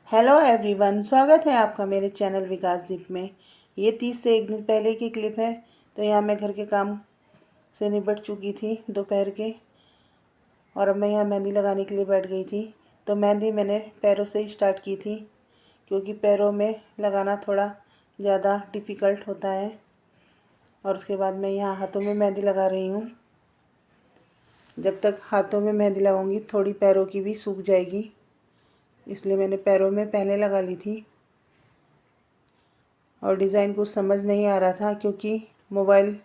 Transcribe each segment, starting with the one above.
Hello everyone, स्वागत है आपका मेरे चैनल विकास दीप में। ये 30 से एक दिन पहले की क्लिप है। तो यहाँ मैं घर के काम से निपट चुकी थी दोपहर के, और अब मैं यहाँ मेहंदी लगाने के लिए बैठ गई थी। तो मेहंदी मैंने पैरों से ही स्टार्ट की थी, क्योंकि पैरों में लगाना थोड़ा ज़्यादा डिफ़िकल्ट होता है। और उसके बाद मैं यहाँ हाथों में मेहंदी लगा रही हूँ। जब तक हाथों में मेहंदी लगाऊंगी थोड़ी पैरों की भी सूख जाएगी, इसलिए मैंने पैरों में पहले लगा ली थी। और डिज़ाइन कुछ समझ नहीं आ रहा था, क्योंकि मोबाइल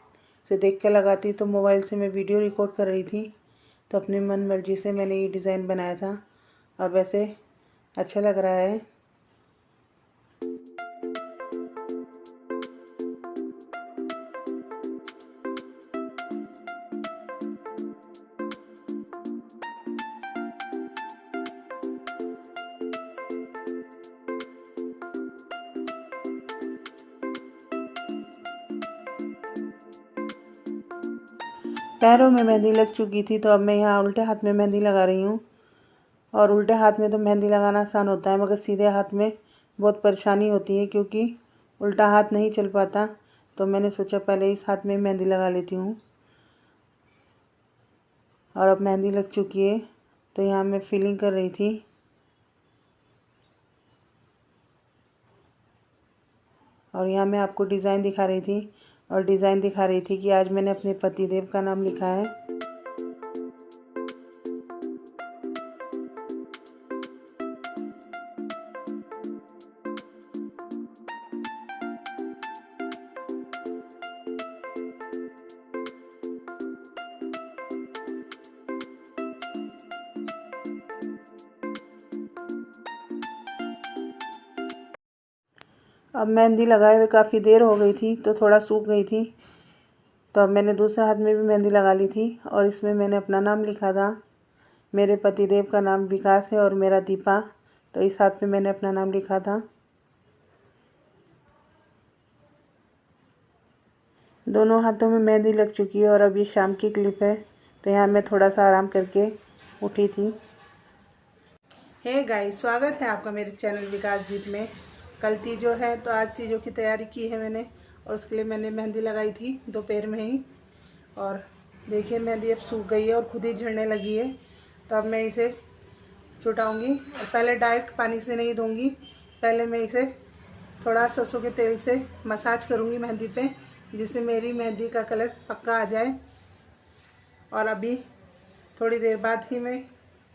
से देख कर लगाती तो मोबाइल से मैं वीडियो रिकॉर्ड कर रही थी। तो अपनी मन मर्जी से मैंने ये डिज़ाइन बनाया था, और वैसे अच्छा लग रहा है। पैरों में मेहंदी लग चुकी थी, तो अब मैं यहाँ उल्टे हाथ में मेहंदी लगा रही हूँ। और उल्टे हाथ में तो मेहंदी लगाना आसान होता है, मगर सीधे हाथ में बहुत परेशानी होती है, क्योंकि उल्टा हाथ नहीं चल पाता। तो मैंने सोचा पहले इस हाथ में मेहंदी लगा लेती हूँ। और अब मेहंदी लग चुकी है, तो यहाँ मैं फिलिंग कर रही थी। और यहाँ मैं आपको डिज़ाइन दिखा रही थी, और डिज़ाइन दिखा रही थी कि आज मैंने अपने पतिदेव का नाम लिखा है। अब मेहंदी लगाए हुए काफ़ी देर हो गई थी, तो थोड़ा सूख गई थी। तो अब मैंने दूसरे हाथ में भी मेहंदी लगा ली थी, और इसमें मैंने अपना नाम लिखा था। मेरे पतिदेव का नाम विकास है और मेरा दीपा। तो इस हाथ में मैंने अपना नाम लिखा था। दोनों हाथों में मेहंदी लग चुकी है, और अब ये शाम की क्लिप है। तो यहाँ मैं थोड़ा सा आराम करके उठी थी। हे गाइस, स्वागत है आपका मेरे चैनल विकास दीप में। कल तीजो है, तो आज तीजों की तैयारी की है मैंने, और उसके लिए मैंने मेहंदी लगाई थी दोपहर में ही। और देखिए मेहंदी अब सूख गई है और खुद ही झड़ने लगी है। तो अब मैं इसे छुटाऊंगी, और पहले डायरेक्ट पानी से नहीं धोऊंगी। पहले मैं इसे थोड़ा सरसों के तेल से मसाज करूंगी मेहंदी पे, जिससे मेरी मेहंदी का कलर पक्का आ जाए। और अभी थोड़ी देर बाद ही मैं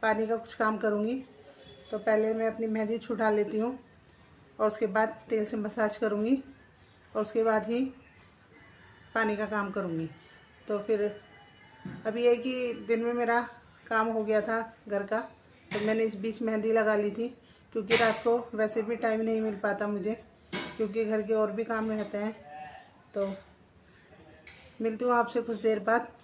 पानी का कुछ काम करूंगी। तो पहले मैं अपनी मेहंदी छुटा लेती हूँ, और उसके बाद तेल से मसाज करूंगी, और उसके बाद ही पानी का काम करूंगी। तो फिर अभी ये कि दिन में मेरा काम हो गया था घर का, तो मैंने इस बीच मेहंदी लगा ली थी, क्योंकि रात को वैसे भी टाइम नहीं मिल पाता मुझे, क्योंकि घर के और भी काम रहते हैं। तो मिलती हूँ आपसे कुछ देर बाद।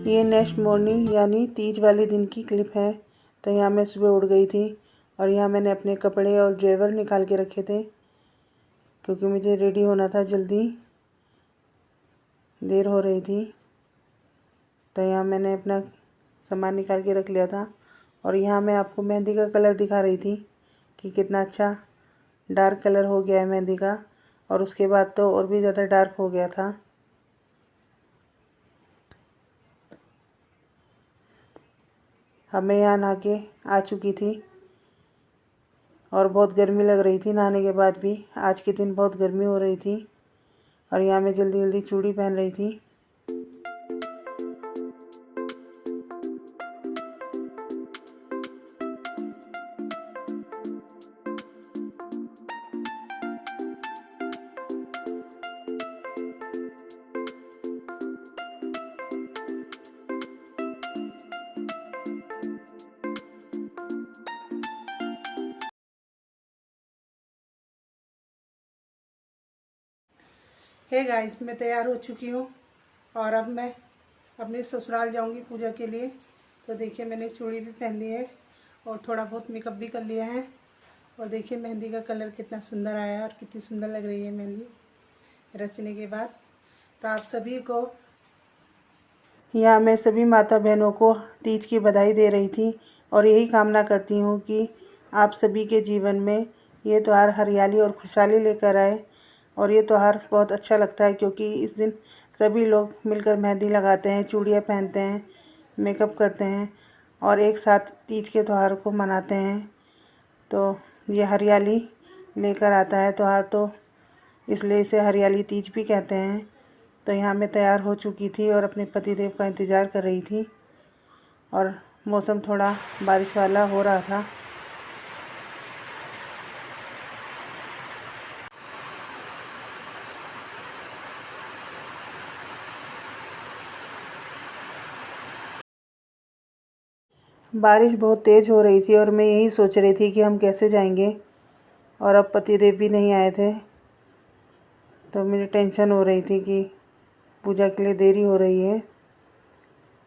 ये नेक्स्ट मॉर्निंग यानी तीज वाले दिन की क्लिप है। तो यहाँ मैं सुबह उठ गई थी, और यहाँ मैंने अपने कपड़े और जेवर निकाल के रखे थे, क्योंकि मुझे रेडी होना था जल्दी, देर हो रही थी। तो यहाँ मैंने अपना सामान निकाल के रख लिया था। और यहाँ मैं आपको मेहंदी का कलर दिखा रही थी कि कितना अच्छा डार्क कलर हो गया है मेहंदी का, और उसके बाद तो और भी ज़्यादा डार्क हो गया था। अब मैं यहाँ नहा के आ चुकी थी, और बहुत गर्मी लग रही थी नहाने के बाद भी। आज के दिन बहुत गर्मी हो रही थी, और यहाँ मैं जल्दी जल्दी चूड़ी पहन रही थी। हे गाइस, मैं तैयार हो चुकी हूँ और अब मैं अपने ससुराल जाऊँगी पूजा के लिए। तो देखिए मैंने चूड़ी भी पहन ली है और थोड़ा बहुत मेकअप भी कर लिया है। और देखिए मेहंदी का कलर कितना सुंदर आया है और कितनी सुंदर लग रही है मेहंदी रचने के बाद। तो आप सभी को, यहाँ मैं सभी माता बहनों को तीज की बधाई दे रही थी और यही कामना करती हूँ कि आप सभी के जीवन में ये त्यौहार हरियाली और खुशहाली लेकर आए। और ये त्यौहार बहुत अच्छा लगता है क्योंकि इस दिन सभी लोग मिलकर मेहंदी लगाते हैं, चूड़ियाँ पहनते हैं, मेकअप करते हैं और एक साथ तीज के त्यौहार को मनाते हैं। तो ये हरियाली लेकर आता है त्यौहार, तो इसलिए इसे हरियाली तीज भी कहते हैं। तो यहाँ मैं तैयार हो चुकी थी और अपने पतिदेव का इंतज़ार कर रही थी और मौसम थोड़ा बारिश वाला हो रहा था। बारिश बहुत तेज़ हो रही थी और मैं यही सोच रही थी कि हम कैसे जाएंगे और अब पतिदेव भी नहीं आए थे। तो मुझे टेंशन हो रही थी कि पूजा के लिए देरी हो रही है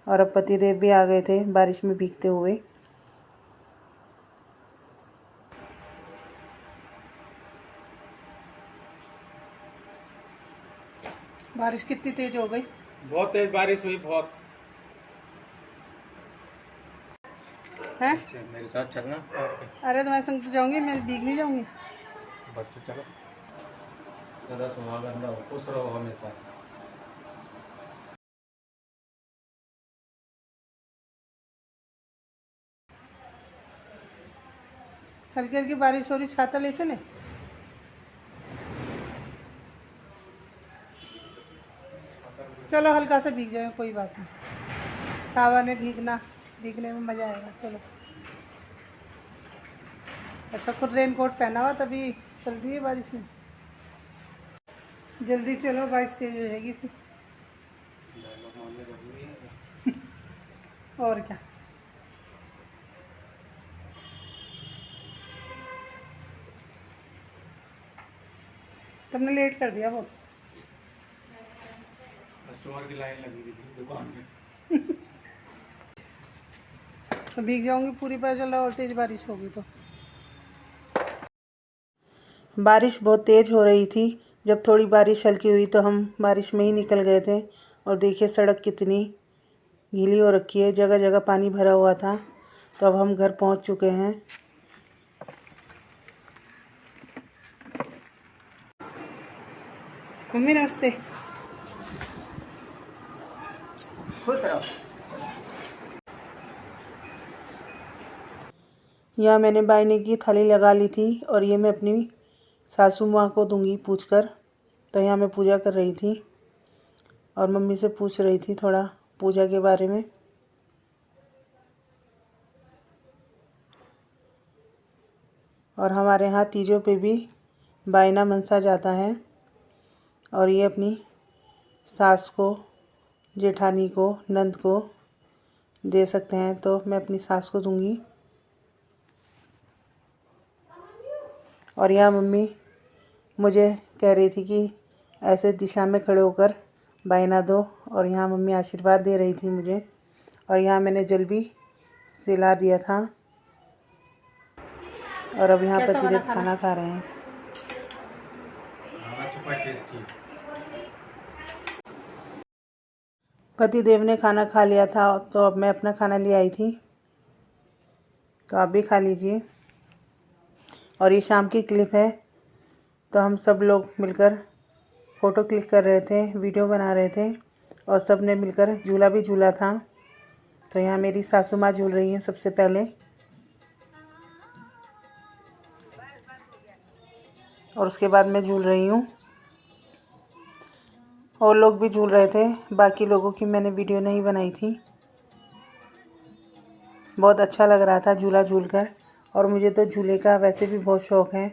और अब पतिदेव भी आ गए थे बारिश में भीगते हुए। बारिश कितनी तेज हो गई, बहुत तेज बारिश हुई, बहुत है। मेरे साथ चलना। अरे तुम्हारे संग तो जाऊंगी, मैं भीग नहीं जाऊंगी। बस से चलो। सदा सुहागन रहो, खुश रहो हमेशा। हल्की हल्की बारिश हो रही, छाता ले चले। चलो हल्का सा भीग जाए, कोई बात नहीं। सावन है, भीगने में मज़ा आएगा। चलो। अच्छा, खुद रेनकोट पहना हुआ तभी चलती है बारिश में। जल्दी चलो, बारिश तेज हो जाएगी फिर। और क्या। तुमने लेट कर दिया बहुत। कस्टमर की लाइन लगी थी दुकान में। तो भीग जाऊंगी पूरी, पता चला और तेज़ बारिश होगी तो। बारिश बहुत तेज़ हो रही थी। जब थोड़ी बारिश हल्की हुई तो हम बारिश में ही निकल गए थे। और देखिए सड़क कितनी गीली हो रखी है, जगह जगह पानी भरा हुआ था। तो अब हम घर पहुंच चुके हैं। मम्मी नमस्ते। खुश रहो। यहाँ मैंने बायने की थाली लगा ली थी और ये मैं अपनी सासू माँ को दूंगी पूछकर। तो यहाँ मैं पूजा कर रही थी और मम्मी से पूछ रही थी थोड़ा पूजा के बारे में। और हमारे यहाँ तीजों पे भी बायना मनसा जाता है और ये अपनी सास को, जेठानी को, नंद को दे सकते हैं। तो मैं अपनी सास को दूंगी। और यहाँ मम्मी मुझे कह रही थी कि ऐसे दिशा में खड़े होकर बायना दो, और यहाँ मम्मी आशीर्वाद दे रही थी मुझे। और यहाँ मैंने जल भी सिला दिया था और अब यहाँ पतिदेव खाना खा रहे हैं। पतिदेव ने खाना खा लिया था तो अब मैं अपना खाना ले आई थी, तो आप भी खा लीजिए। और ये शाम की क्लिप है। तो हम सब लोग मिलकर फ़ोटो क्लिक कर रहे थे, वीडियो बना रहे थे और सब ने मिलकर झूला भी झूला था। तो यहाँ मेरी सासू माँ झूल रही हैं सबसे पहले और उसके बाद मैं झूल रही हूँ। और लोग भी झूल रहे थे, बाकी लोगों की मैंने वीडियो नहीं बनाई थी। बहुत अच्छा लग रहा था झूला झूलकर और मुझे तो झूले का वैसे भी बहुत शौक़ है।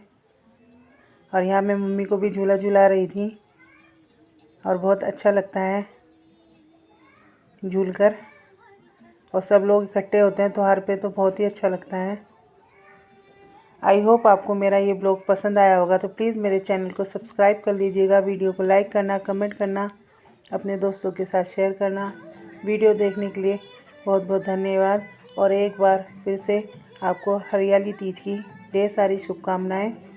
और यहाँ मैं मम्मी को भी झूला झूला रही थी और बहुत अच्छा लगता है झूलकर। और सब लोग इकट्ठे होते हैं त्यौहार पे तो बहुत ही अच्छा लगता है। आई होप आपको मेरा ये ब्लॉग पसंद आया होगा, तो प्लीज़ मेरे चैनल को सब्सक्राइब कर लीजिएगा। वीडियो को लाइक करना, कमेंट करना, अपने दोस्तों के साथ शेयर करना। वीडियो देखने के लिए बहुत बहुत धन्यवाद। और एक बार फिर से आपको हरियाली तीज की ढेर सारी शुभकामनाएं।